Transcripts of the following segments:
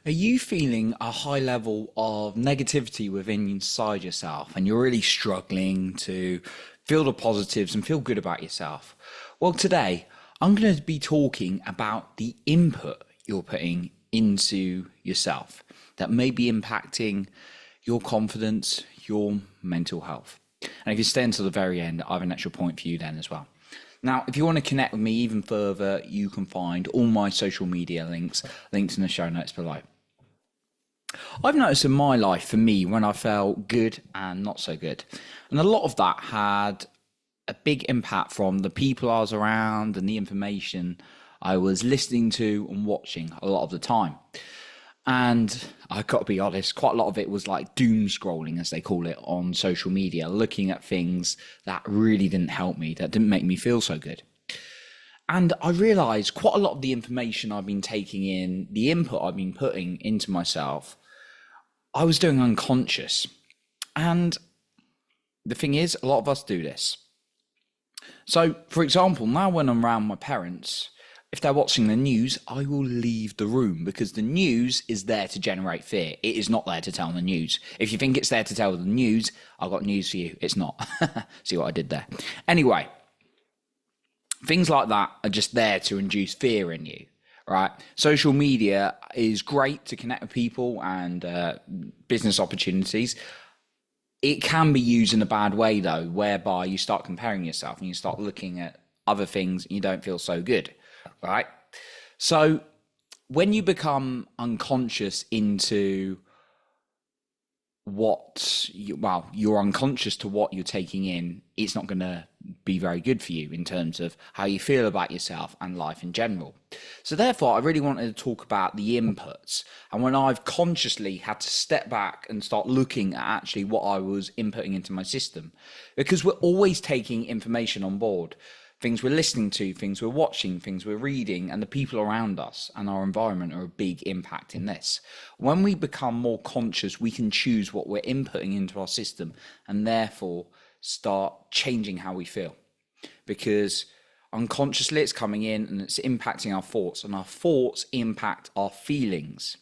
Are you feeling a high level of negativity within inside yourself and you're really struggling to feel the positives and feel good about yourself? Well, today I'm going to be talking about the input you're putting into yourself that may be impacting your confidence, your mental health. And if you stay until the very end, I have an extra point for you then as well. Now, if you want to connect with me even further, you can find all my social media links in the show notes below. I've noticed in my life, for me, when I felt good and not so good, and a lot of that had a big impact from the people I was around and the information I was listening to and watching a lot of the time. And I got to be honest, quite a lot of it was like doom scrolling, as they call it, on social media, looking at things that really didn't help me, that didn't make me feel so good. And I realized quite a lot of the information I've been taking in, the input I've been putting into myself, I was doing unconscious. And the thing is, a lot of us do this. So, for example, now when I'm around my parents, if they're watching the news, I will leave the room because the news is there to generate fear. It is not there to tell the news. If you think it's there to tell the news, I've got news for you. It's not. See what I did there? Anyway, things like that are just there to induce fear in you, right? Social media is great to connect with people and business opportunities. It can be used in a bad way, though, whereby you start comparing yourself and you start looking at other things and you don't feel so good, right? So when you become unconscious into you're unconscious to what you're taking in, it's not going to be very good for you in terms of how you feel about yourself and life in general. So therefore, I really wanted to talk about the inputs and when I've consciously had to step back and start looking at actually what I was inputting into my system, because we're always taking information on board. Things we're listening to, things we're watching, things we're reading, and the people around us and our environment are a big impact in this. When we become more conscious, we can choose what we're inputting into our system and therefore start changing how we feel. Because unconsciously it's coming in and it's impacting our thoughts, and our thoughts impact our feelings.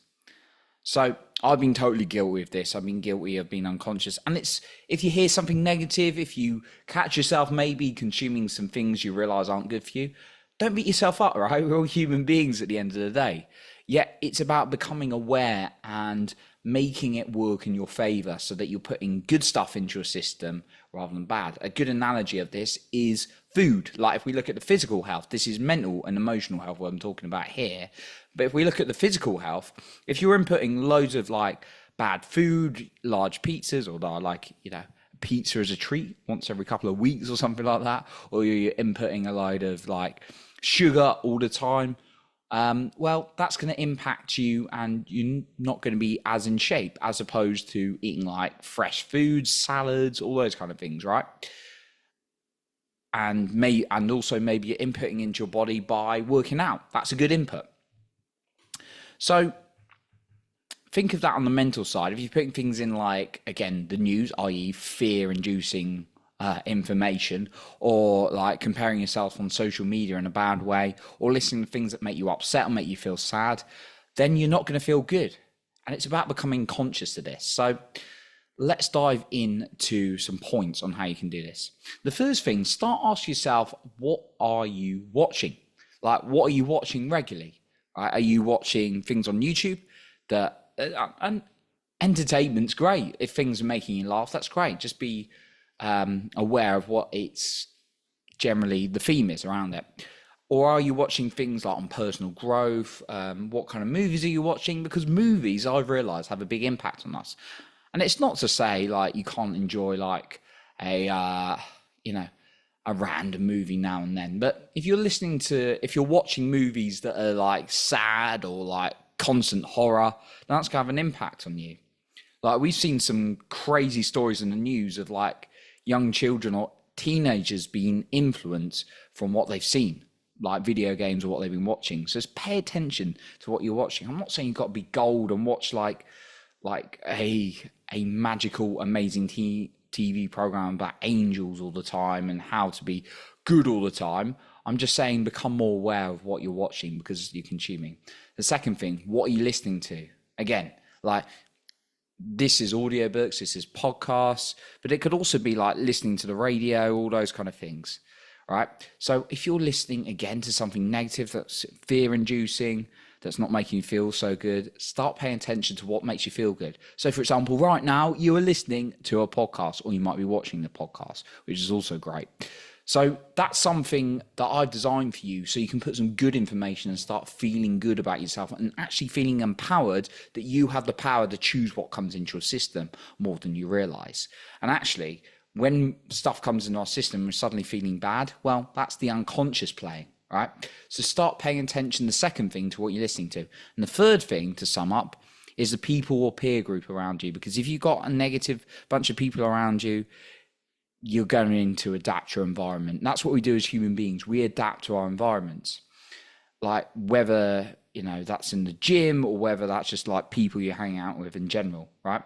So I've been totally guilty of this. I've been guilty of being unconscious. And it's, if you hear something negative, if you catch yourself maybe consuming some things you realize aren't good for you, don't beat yourself up, right? We're all human beings at the end of the day. Yet it's about becoming aware and making it work in your favor so that you're putting good stuff into your system rather than bad. A good analogy of this is food. Like if we look at the physical health, this is mental and emotional health, what I'm talking about here. But if we look at the physical health, if you're inputting loads of like bad food, large pizzas, or like, pizza as a treat once every couple of weeks or something like that, or you're inputting a load of like sugar all the time, well, that's going to impact you and you're not going to be as in shape as opposed to eating like fresh foods, salads, all those kind of things, right? And also maybe you're inputting into your body by working out. That's a good input. So think of that on the mental side. If you're putting things in like, again, the news, i.e. fear-inducing information, or like comparing yourself on social media in a bad way, or listening to things that make you upset or make you feel sad, then you're not going to feel good. And it's about becoming conscious of this. So let's dive into some points on how you can do this. The first thing, start asking yourself, what are you watching? Like, what are you watching regularly? Right? Are you watching things on YouTube that and entertainment's great. If things are making you laugh, that's great. Just be aware of what it's generally the theme is around it. Or are you watching things like on personal growth? What kind of movies are you watching? Because movies, I've realized, have a big impact on us. And it's not to say like you can't enjoy like a random movie now and then. But if you're watching movies that are like sad or like constant horror, that's going to have an impact on you. Like we've seen some crazy stories in the news of like young children or teenagers being influenced from what they've seen, like video games or what they've been watching. So just pay attention to what you're watching. I'm not saying you've got to be gold and watch like a magical, amazing TV program about angels all the time and how to be good all the time. I'm just saying become more aware of what you're watching because you're consuming. The second thing, what are you listening to? Again, like this is audiobooks, this is podcasts, but it could also be like listening to the radio, all those kind of things, right? So if you're listening again to something negative that's fear inducing, that's not making you feel so good, start paying attention to what makes you feel good. So for example, right now you are listening to a podcast, or you might be watching the podcast, which is also great. So that's something that I've designed for you so you can put some good information and start feeling good about yourself and actually feeling empowered that you have the power to choose what comes into your system more than you realize. And actually, when stuff comes into our system and we're suddenly feeling bad, well, that's the unconscious playing, right? So start paying attention, the second thing, to what you're listening to. And the third thing, to sum up, is the people or peer group around you. Because if you've got a negative bunch of people around you, you're going to adapt your environment. And that's what we do as human beings. We adapt to our environments. Like whether, that's in the gym or whether that's just like people you hang out with in general, right?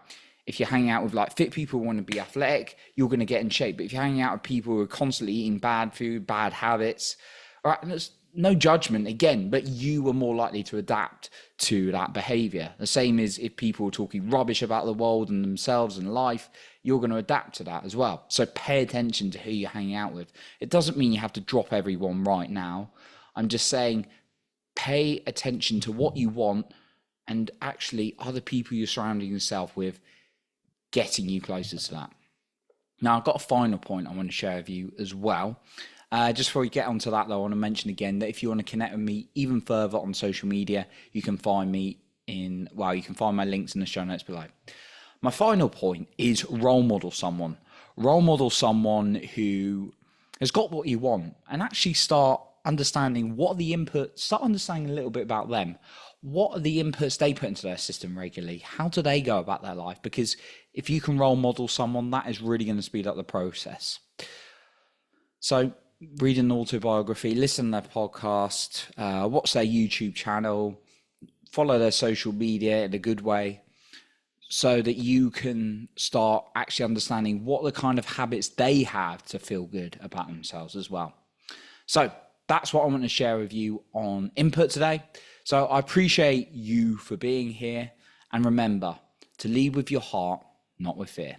If you're hanging out with like fit people who want to be athletic, you're going to get in shape. But if you're hanging out with people who are constantly eating bad food, bad habits, right? And there's no judgment again, but you are more likely to adapt to that behavior. The same as if people are talking rubbish about the world and themselves and life, you're going to adapt to that as well. So pay attention to who you're hanging out with. It doesn't mean you have to drop everyone right now. I'm just saying pay attention to what you want, and actually other people you're surrounding yourself with getting you closer to that. Now, I've got a final point I want to share with you as well. Just before we get onto that, though, I want to mention again that if you want to connect with me even further on social media, you can find me you can find my links in the show notes below. My final point is role model someone. Role model someone who has got what you want, and actually start understanding what are the inputs, start understanding a little bit about them. What are the inputs they put into their system regularly? How do they go about their life? Because if you can role model someone, that is really going to speed up the process. So read an autobiography, listen to their podcast, watch their YouTube channel, follow their social media in a good way, so that you can start actually understanding what the kind of habits they have to feel good about themselves as well. So that's what I want to share with you on input today. So I appreciate you for being here, and remember to lead with your heart, not with fear.